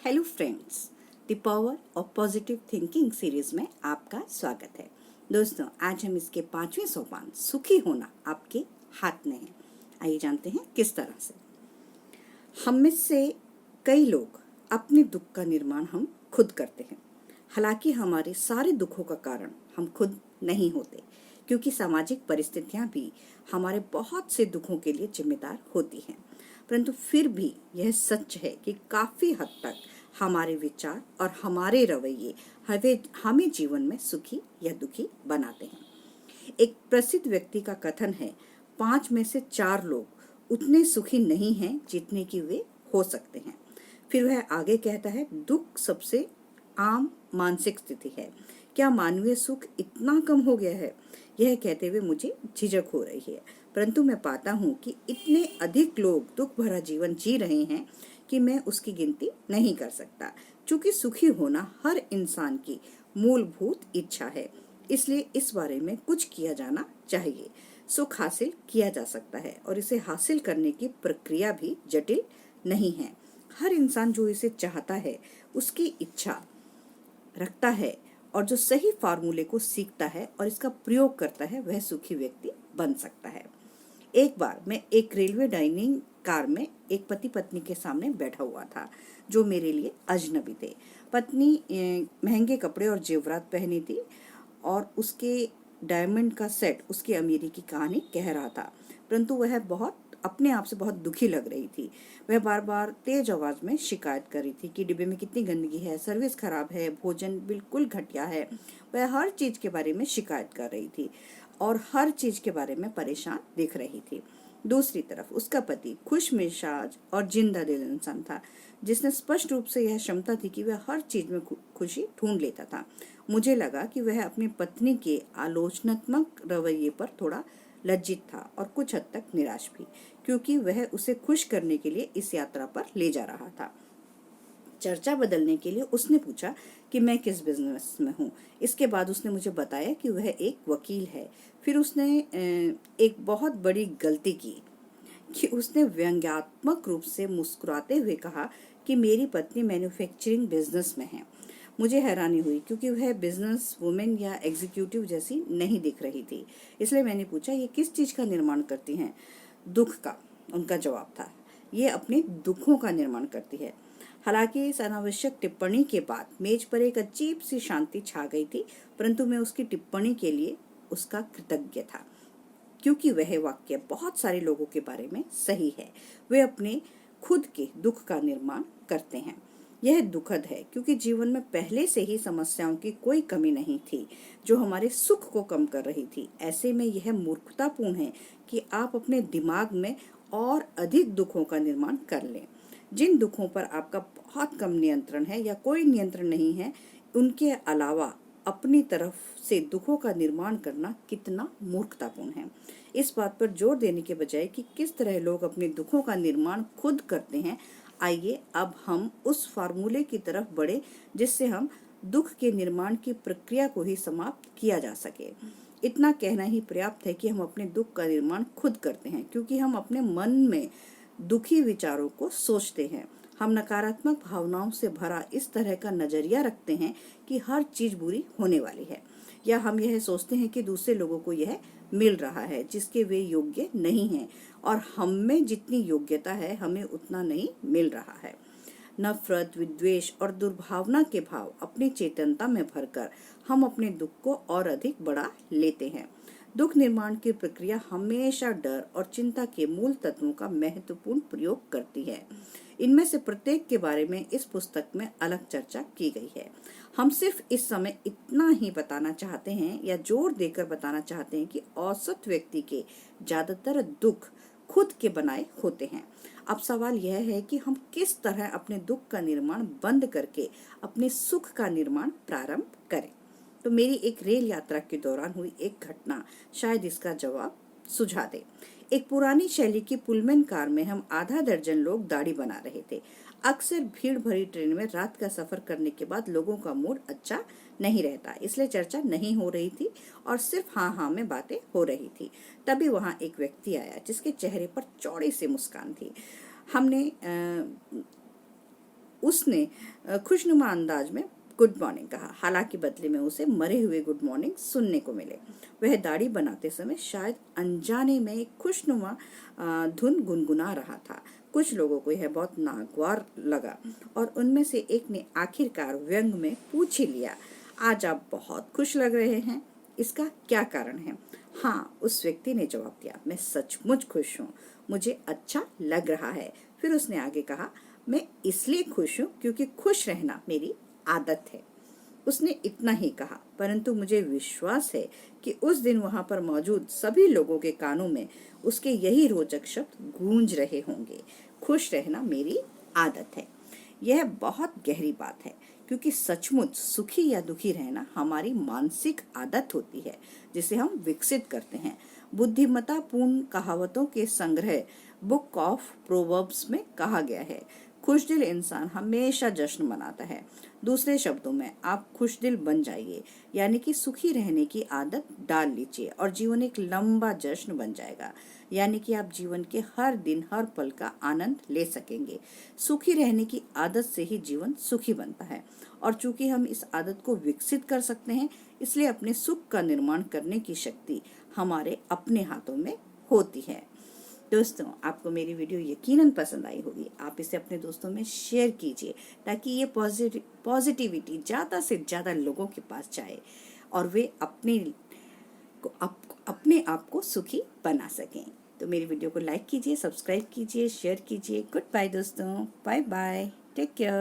Hello friends, the power of positive thinking series में आपका स्वागत है। दोस्तों, आज हम इसके 5वें सोपान सुखी होना आपके हाथ में है। आइए जानते हैं किस तरह से। हम में से कई लोग अपने दुख का निर्माण हम खुद करते हैं। हालांकि हमारे सारे दुखों का कारण हम खुद नहीं होते, क्योंकि सामाजिक परिस्थितियां भी हमारे बहुत से दुखों के लिए जिम्मेदार होती हैं। परंतु फिर भी यह सच है कि काफी हद तक हमारे विचार और हमारे रवैये हमें जीवन में सुखी या दुखी बनाते हैं। एक प्रसिद्ध व्यक्ति का कथन है, 5 में से 4 लोग उतने सुखी नहीं हैं जितने कि वे हो सकते हैं। फिर वह आगे कहता है, दुख सबसे आम मानसिक स्थिति है। क्या मानवीय सुख इतना कम हो गया है? यह कहते हुए मुझे झिझक हो रही है, परंतु मैं पाता हूँ कि इतने अधिक लोग दुख भरा जीवन जी रहे हैं कि मैं उसकी गिनती नहीं कर सकता। चूंकि सुखी होना हर इंसान की मूलभूत इच्छा है, इसलिए इस बारे में कुछ किया जाना चाहिए। सुख हासिल किया जा सकता है और इसे हासिल करने की प्रक्रिया भी जटिल नहीं है। हर इंसान जो इसे चाहता है, उसकी इच्छा रखता है और जो सही फार्मूले को सीखता है और इसका प्रयोग करता है, वह सुखी व्यक्ति बन सकता है। एक बार मैं एक रेलवे डाइनिंग कार में एक पति पत्नी के सामने बैठा हुआ था, जो मेरे लिए अजनबी थे। पत्नी महंगे कपड़े और जेवरात पहनी थी और उसके डायमंड का सेट उसकी अमीरी की कहानी कह रहा था, परंतु वह अपने आप से बहुत दुखी लग रही थी। वह बार बार तेज आवाज में शिकायत कर रही थी कि डिब्बे में कितनी गंदगी है, सर्विस खराब है, भोजन बिल्कुल घटिया है। वह हर चीज के बारे में शिकायत कर रही थी और हर चीज के बारे में परेशान दिख रही थी। दूसरी तरफ उसका पति खुश मिजाज और जिंदा दिल इंसान था, जिसने स्पष्ट रूप से यह क्षमता थी कि वह हर चीज में खुशी ढूंढ लेता था। मुझे लगा कि वह अपनी पत्नी के आलोचनात्मक रवैये पर थोड़ा लज्जित था और कुछ हद तक निराश भी, क्योंकि वह उसे खुश करने के लिए इस यात्रा पर ले जा रहा था। चर्चा बदलने के लिए उसने पूछा कि मैं किस बिजनेस में हूँ। इसके बाद उसने मुझे बताया कि वह एक वकील है। फिर उसने एक बहुत बड़ी गलती की कि उसने व्यंग्यात्मक रूप से मुस्कुराते हुए कहा कि मेरी पत्नी मैन्युफैक्चरिंग बिजनेस में है। मुझे हैरानी हुई, क्योंकि वह बिजनेस वुमेन या एग्जीक्यूटिव जैसी नहीं दिख रही थी। इसलिए मैंने पूछा, ये किस चीज का निर्माण करती हैं? दुख का, उनका जवाब था। ये अपने दुखों का निर्माण करती है। हालांकि इस अनावश्यक टिप्पणी के बाद मेज पर एक अजीब सी शांति छा गई थी, परंतु मैं उसकी टिप्पणी के लिए उसका कृतज्ञ था, क्योंकि वह वाक्य बहुत सारे लोगों के बारे में सही है। वे अपने खुद के दुख का निर्माण करते हैं। यह दुखद है, क्योंकि जीवन में पहले से ही समस्याओं की कोई कमी नहीं थी जो हमारे सुख को कम कर रही थी। ऐसे में यह मूर्खतापूर्ण है कि आप अपने दिमाग में और अधिक दुखों का निर्माण कर लें। जिन दुखों पर आपका बहुत कम नियंत्रण है या कोई नियंत्रण नहीं है, उनके अलावा अपनी तरफ से दुखों का निर्माण करना कितना मूर्खतापूर्ण है। इस बात पर जोर देने के बजाय कि किस तरह लोग अपने दुखों का निर्माण खुद करते हैं, आइए अब हम उस फार्मूले की तरफ बढ़े जिससे हम दुख के निर्माण की प्रक्रिया को ही समाप्त किया जा सके। इतना कहना ही पर्याप्त है कि हम अपने दुख का निर्माण खुद करते हैं, क्योंकि हम अपने मन में दुखी विचारों को सोचते हैं। हम नकारात्मक भावनाओं से भरा इस तरह का नजरिया रखते हैं कि हर चीज बुरी होने वाली है, या हम यह सोचते हैं कि दूसरे लोगों को यह मिल रहा है जिसके वे योग्य नहीं हैं, और हम में जितनी योग्यता है हमें उतना नहीं मिल रहा है। नफरत, विद्वेष और दुर्भावना के भाव अपनी चेतनता में भरकर हम अपने दुख को और अधिक बढ़ा लेते हैं। दुख निर्माण की प्रक्रिया हमेशा डर और चिंता के मूल तत्वों का महत्वपूर्ण प्रयोग करती है। इनमें से प्रत्येक के बारे में इस पुस्तक में अलग चर्चा की गई है। हम सिर्फ इस समय इतना ही बताना चाहते हैं या जोर देकर बताना चाहते हैं कि औसत व्यक्ति के ज्यादातर दुख खुद के बनाए होते हैं। अब सवाल यह है कि हम किस तरह अपने दुख का निर्माण बंद करके अपने सुख का निर्माण प्रारंभ करें। तो मेरी एक रेल यात्रा के दौरान हुई एक घटना शायद इसका जवाब सुझा दे। एक पुरानी शैली की पुलमैन कार में हम आधा दर्जन लोग दाढ़ी बना रहे थे। अक्सर भीड़ भरी ट्रेन में रात का सफर करने के बाद लोगों का मूड अच्छा नहीं रहता, इसलिए चर्चा नहीं हो रही थी और सिर्फ हाँ हाँ में बातें हो रही थी। तभी वहां एक व्यक्ति आया जिसके चेहरे पर चौड़ी सी मुस्कान थी। हमने उसने खुशनुमा अंदाज में गुड मॉर्निंग कहा, हालांकि बदले में उसे मरे हुए गुड मॉर्निंग सुनने को मिले। वह दाढ़ी बनाते समय शायद अनजाने में एक खुशनुमा धुन गुनगुना रहा था। कुछ लोगों को यह बहुत नागवार लगा और उनमें से एक ने आखिरकार व्यंग में पूछ ही लिया, आज आप बहुत खुश लग रहे हैं, इसका क्या कारण है? हाँ, उस व्यक्ति ने जवाब दिया, मैं सचमुच खुश हूँ, मुझे अच्छा लग रहा है। फिर उसने आगे कहा, मैं इसलिए खुश हूँ क्योंकि खुश रहना मेरी आदत है। उसने इतना ही कहा, परंतु मुझे विश्वास है कि उस दिन वहां पर मौजूद सभी लोगों के कानों में उसके यही रोचक शब्द गूंज रहे होंगे, खुश रहना मेरी आदत है। यह बहुत गहरी बात है, क्योंकि सचमुच सुखी या दुखी रहना हमारी मानसिक आदत होती है, जिसे हम विकसित करते हैं। बुद्धिमत्तापूर्ण कहावतों के संग्रह बुक ऑफ प्रोवर्ब्स में कहा गया है, खुशदिल इंसान हमेशा जश्न मनाता है। दूसरे शब्दों में, आप खुशदिल बन जाइए, यानी कि सुखी रहने की आदत डाल लीजिए और जीवन एक लंबा जश्न बन जाएगा, यानी कि आप जीवन के हर दिन हर पल का आनंद ले सकेंगे। सुखी रहने की आदत से ही जीवन सुखी बनता है, और चूंकि हम इस आदत को विकसित कर सकते हैं, इसलिए अपने सुख का निर्माण करने की शक्ति हमारे अपने हाथों में होती है। दोस्तों, आपको मेरी वीडियो यकीनन पसंद आई होगी। आप इसे अपने दोस्तों में शेयर कीजिए, ताकि ये पॉजिटिविटी ज़्यादा से ज़्यादा लोगों के पास जाए और वे अपने आप को सुखी बना सकें। तो मेरी वीडियो को लाइक कीजिए, सब्सक्राइब कीजिए, शेयर कीजिए। गुड बाय दोस्तों, बाय बाय, टेक केयर।